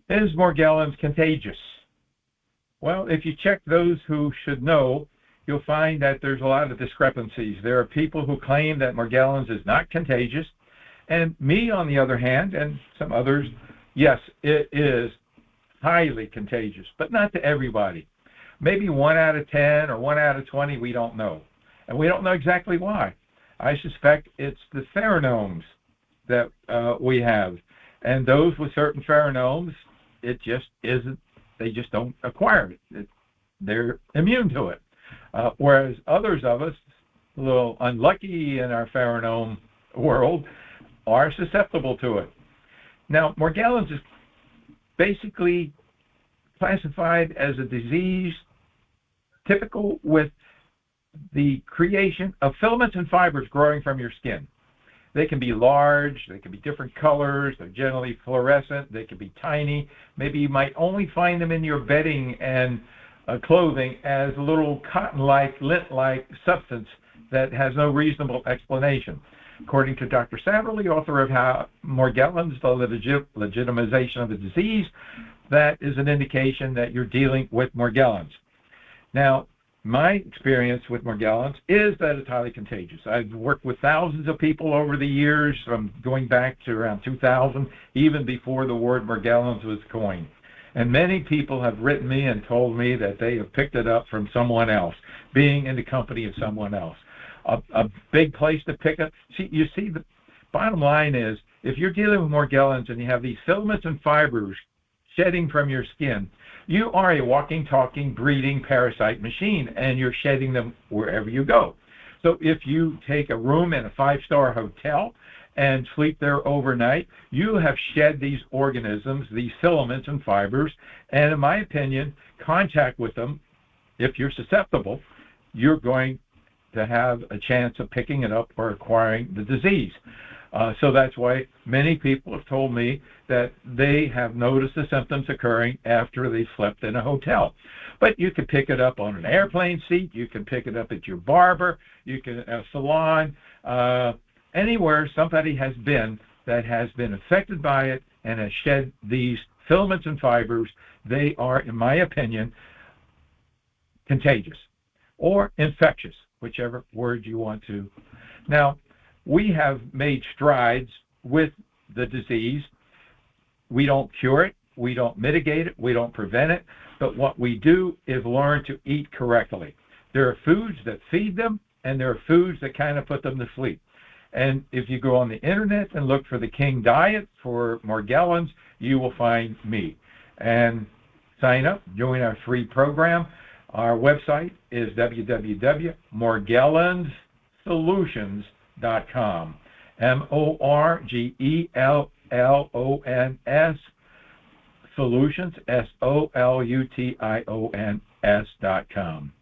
Is Morgellons contagious? Well, if you check those who should know, you'll find that there's a lot of discrepancies. There are people who claim that Morgellons is not contagious, and me, on the other hand, and some others, yes, it is highly contagious, but not to everybody. Maybe 1 out of 10 or 1 out of 20, we don't know. And we don't know exactly why. I suspect it's the pheromones that we have. And those with certain pheromones, it just isn't, they just don't acquire it. They're immune to it. Whereas others of us, a little unlucky in our pheromone world, are susceptible to it. Now, Morgellons is basically classified as a disease typical with the creation of filaments and fibers growing from your skin. They can be large, they can be different colors, they're generally fluorescent, they can be tiny. Maybe you might only find them in your bedding and clothing as a little cotton-like, lint-like substance that has no reasonable explanation. According to Dr. Satterley, author of How Morgellons, the Legitimization of the Disease, that is an indication that you're dealing with Morgellons. Now, my experience with Morgellons is that it's highly contagious. I've worked with thousands of people over the years, from going back to around 2000, even before the word Morgellons was coined. And many people have written me and told me that they have picked it up from someone else, being in the company of someone else. A big place to pick up. You see, the bottom line is, if you're dealing with Morgellons and you have these filaments and fibers shedding from your skin, you are a walking, talking, breeding parasite machine, and you're shedding them wherever you go. So if you take a room in a 5-star hotel and sleep there overnight, you have shed these organisms, these filaments and fibers, and in my opinion, contact with them, if you're susceptible, you're going to have a chance of picking it up or acquiring the disease. So that's why many people have told me that they have noticed the symptoms occurring after they slept in a hotel. But you can pick it up on an airplane seat, you can pick it up at your barber, you can a salon, anywhere somebody has been that has been affected by it and has shed these filaments and fibers. They are, in my opinion, contagious or infectious, whichever word you want to. Now, we have made strides with the disease. We don't cure it, we don't mitigate it, we don't prevent it, but what we do is learn to eat correctly. There are foods that feed them, and there are foods that kind of put them to sleep. And if you go on the internet and look for the King Diet for Morgellons, you will find me. And sign up, join our free program. Our website is www.morgellonssolutions.com. Morgellons solutions, SOLUTIONS.com.